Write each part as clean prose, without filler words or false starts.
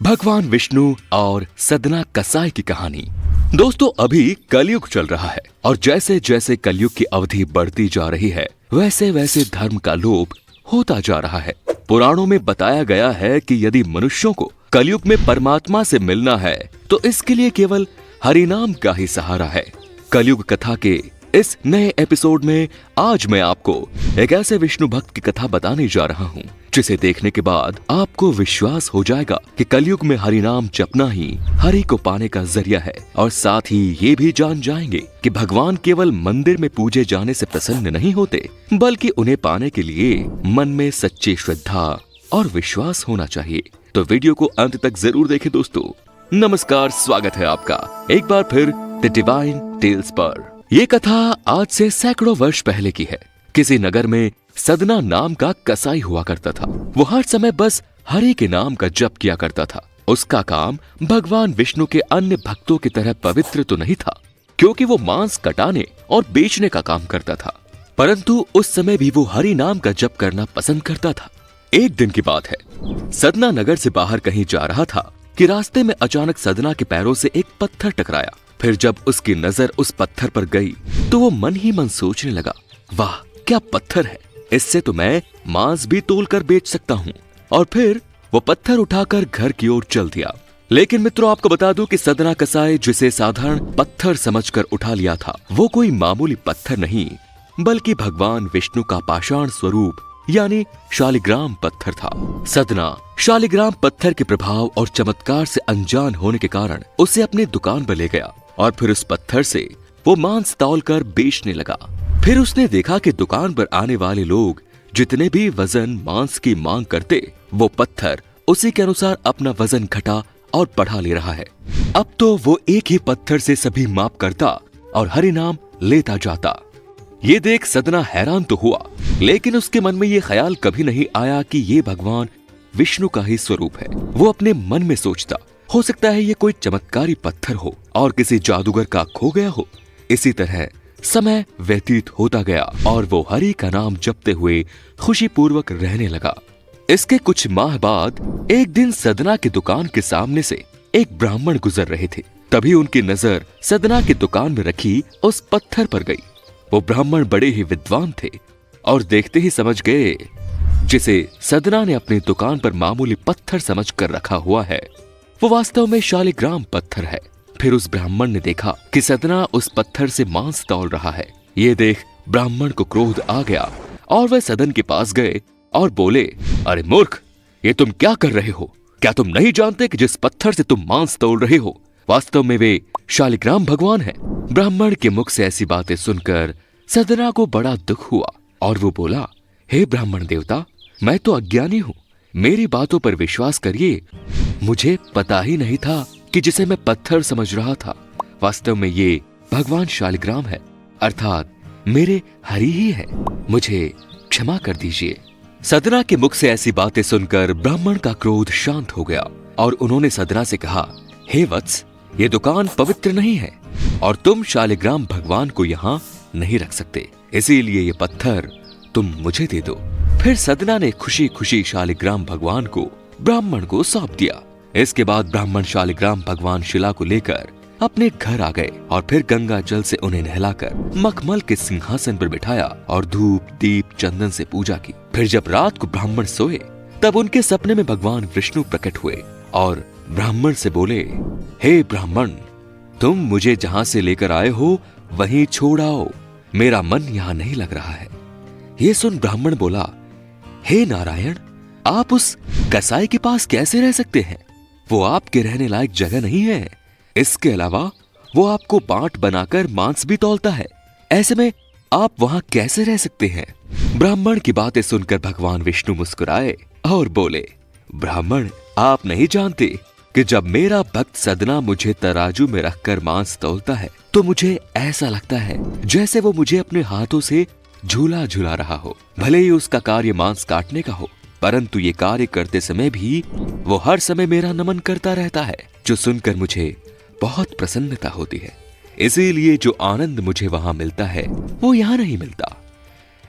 भगवान विष्णु और सदना कसाई की कहानी। दोस्तों, अभी कलयुग चल रहा है और जैसे जैसे कलयुग की अवधि बढ़ती जा रही है वैसे वैसे धर्म का लोप होता जा रहा है। पुराणों में बताया गया है कि यदि मनुष्यों को कलयुग में परमात्मा से मिलना है तो इसके लिए केवल हरिनाम का ही सहारा है। कलयुग कथा के इस नए एपिसोड में आज मैं आपको एक ऐसे विष्णु भक्त की कथा बताने जा रहा हूँ जिसे देखने के बाद आपको विश्वास हो जाएगा कि कलयुग में हरिनाम जपना ही हरि को पाने का जरिया है। और साथ ही ये भी जान जाएंगे कि भगवान केवल मंदिर में पूजे जाने से प्रसन्न नहीं होते, बल्कि उन्हें पाने के लिए मन में सच्ची श्रद्धा और विश्वास होना चाहिए। तो वीडियो को अंत तक जरूर देखें। दोस्तों नमस्कार, स्वागत है आपका एक बार फिर द डिवाइन टेल्स पर। ये कथा आज से सैकड़ों वर्ष पहले की है। किसी नगर में सदना नाम का कसाई हुआ करता था। वो हर समय बस हरि के नाम का जप किया करता था। उसका काम भगवान विष्णु के अन्य भक्तों की तरह पवित्र तो नहीं था, क्योंकि वो मांस कटाने और बेचने का काम करता था, परंतु उस समय भी वो हरि नाम का जप करना पसंद करता था। एक दिन की बात है, सदना नगर से बाहर कहीं जा रहा था कि रास्ते में अचानक सदना के पैरों से एक पत्थर टकराया। फिर जब उसकी नजर उस पत्थर पर गई तो वो मन ही मन सोचने लगा, वाह क्या पत्थर है, इससे तो मैं मांस भी तोल कर बेच सकता हूँ। और फिर वो पत्थर उठाकर घर की ओर चल दिया। लेकिन मित्रों, आपको बता दूं कि सदना कसाई जिसे साधारण पत्थर समझकर उठा लिया था, वो कोई मामूली पत्थर नहीं बल्कि भगवान विष्णु का पाषाण स्वरूप यानी शालिग्राम पत्थर था। सदना शालिग्राम पत्थर के प्रभाव और चमत्कार से अनजान होने के कारण उसे अपनी दुकान पर ले गया और फिर उस पत्थर से वो मांस तौलकर बेचने लगा। फिर उसने देखा कि दुकान पर आने वाले लोग जितने भी वजन मांस की मांग करते, वो पत्थर उसी के अनुसार अपना वजन घटा और बढ़ा ले रहा है। अब तो वो एक ही पत्थर से सभी माप करता और हरि नाम लेता जाता। ये देख सदना हैरान तो हुआ, लेकिन उसके मन में ये ख्याल कभी नहीं आया कि ये भगवान विष्णु का ही स्वरूप है। वो अपने मन में सोचता, हो सकता है ये कोई चमत्कारी पत्थर हो और किसी जादूगर का खो गया हो। इसी तरह समय व्यतीत होता गया और वो हरि का नाम जपते हुए खुशी पूर्वक रहने लगा। इसके कुछ माह बाद एक दिन सदना की दुकान के सामने से एक ब्राह्मण गुजर रहे थे। तभी उनकी नजर सदना की दुकान में रखी उस पत्थर पर गई। वो ब्राह्मण बड़े ही विद्वान थे और देखते ही समझ गए जिसे सदना ने अपनी दुकान पर मामूली पत्थर समझ कर रखा हुआ है, वो वास्तव में शालिग्राम पत्थर है। फिर उस ब्राह्मण ने देखा कि सदना उस पत्थर से मांस तौल रहा है। ये देख ब्राह्मण को क्रोध आ गया और वह सदन के पास गए और बोले, अरे मूर्ख, ये तुम क्या कर रहे हो? क्या तुम नहीं जानते कि जिस पत्थर से तुम मांस तौल रहे हो वास्तव में वे शालिग्राम भगवान है? ब्राह्मण के मुख से ऐसी बातें सुनकर सदना को बड़ा दुख हुआ और वो बोला, हे ब्राह्मण देवता, मैं तो अज्ञानी हूँ, मेरी बातों पर विश्वास करिए। मुझे पता ही नहीं था कि जिसे मैं पत्थर समझ रहा था वास्तव में ये भगवान शालिग्राम है, अर्थात मेरे हरि ही है। मुझे क्षमा कर दीजिए। सदना के मुख से ऐसी बातें सुनकर ब्राह्मण का क्रोध शांत हो गया और उन्होंने सदना से कहा, हे वत्स, ये दुकान पवित्र नहीं है और तुम शालिग्राम भगवान को यहाँ नहीं रख सकते, इसीलिए ये पत्थर तुम मुझे दे दो। फिर सदना ने खुशी खुशी शालिग्राम भगवान को ब्राह्मण को सौंप दिया। इसके बाद ब्राह्मण शालिग्राम भगवान शिला को लेकर अपने घर आ गए और फिर गंगा जल से उन्हें नहलाकर मखमल के सिंहासन पर बिठाया और धूप दीप चंदन से पूजा की। फिर जब रात को ब्राह्मण सोए तब उनके सपने में भगवान विष्णु प्रकट हुए और ब्राह्मण से बोले, हे ब्राह्मण, तुम मुझे जहाँ से लेकर आए हो वहीं छोड़ आओ, मेरा मन यहाँ नहीं लग रहा है। ये सुन ब्राह्मण बोला, हे नारायण, आप उस कसाई के पास कैसे रह सकते हैं? वो आपके रहने लायक जगह नहीं है। इसके अलावा वो आपको बांट बनाकर मांस भी तौलता है, ऐसे में आप वहां कैसे रह सकते हैं? ब्राह्मण की बातें सुनकर भगवान विष्णु मुस्कुराए और बोले, ब्राह्मण, आप नहीं जानते कि जब मेरा भक्त सदना मुझे तराजू में रखकर मांस तौलता है तो मुझे ऐसा लगता है जैसे वो मुझे अपने हाथों से झूला झूला रहा हो। भले ही उसका कार्य मांस काटने का हो, परंतु ये कार्य करते समय भी वो हर समय मेरा नमन करता रहता है, जो सुनकर मुझे बहुत प्रसन्नता होती है। इसीलिए जो आनंद मुझे वहां मिलता है वो यहाँ नहीं मिलता।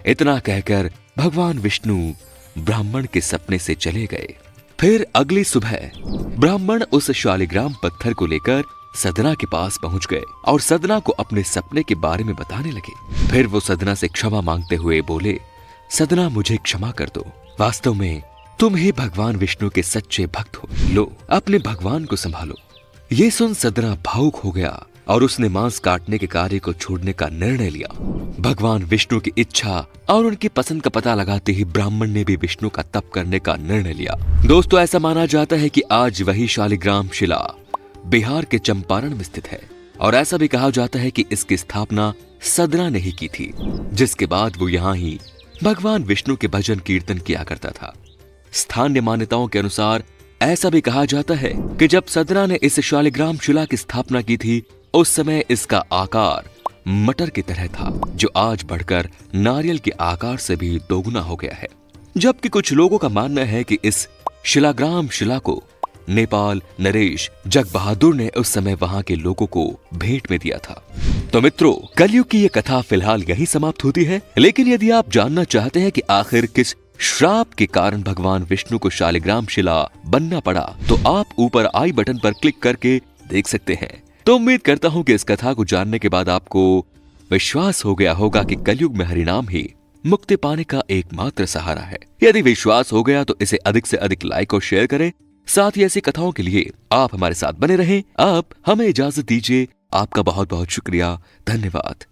इतना कहकर भगवान विष्णु ब्राह्मण के सपने से चले गए। फिर अगली सुबह ब्राह्मण उस शालिग्राम पत्थर को लेकर सदना के पास पहुंच गए और सदना को अपने सपने के बारे में बताने लगे। फिर वो सदना से क्षमा मांगते हुए बोले, सदना मुझे क्षमा कर दो, वास्तव में तुम ही भगवान विष्णु के सच्चे भक्त हो। लो अपने भगवान को संभालो। ये सुन सदना भावुक हो गया और उसने मांस काटने के कार्य को छोड़ने का निर्णय लिया। भगवान विष्णु की इच्छा और उनकी पसंद का पता लगाते ही ब्राह्मण ने भी विष्णु का तप करने का निर्णय लिया। दोस्तों, ऐसा माना जाता है कि आज वही शालिग्राम शिला बिहार के चंपारण में स्थित है और ऐसा भी कहा जाता है कि इसकी स्थापना सदना ने ही की थी, जिसके बाद वो यहाँ ही भगवान विष्णु के भजन कीर्तन किया करता था। स्थानीय मान्यताओं के अनुसार ऐसा भी कहा जाता है कि जब सदना ने इस शालिग्राम शिला की स्थापना की थी, उस समय इसका आकार मटर की तरह था, जो आज बढ़कर नारियल के आकार से भी दोगुना हो गया है। जबकि कुछ लोगों का मानना है कि इस शिलाग्राम शिला को नेपाल नरेश जग बहादुर ने उस समय वहां के लोगों को भेंट में दिया था। तो मित्रों, कलयुग की ये कथा फिलहाल यही समाप्त होती है, लेकिन यदि आप जानना चाहते हैं कि आखिर किस श्राप के कारण भगवान विष्णु को शालिग्राम शिला बनना पड़ा, तो आप ऊपर आई बटन पर क्लिक करके देख सकते हैं। तो उम्मीद करता हूं कि इस कथा को जानने के बाद आपको विश्वास हो गया होगा कि कलयुग में हरिनाम ही मुक्ति पाने का एकमात्र सहारा है। यदि विश्वास हो गया तो इसे अधिक से अधिक लाइक और शेयर करें। साथ ही ऐसी कथाओं के लिए आप हमारे साथ बने रहें। आप हमें इजाजत दीजिए। आपका बहुत बहुत शुक्रिया। धन्यवाद।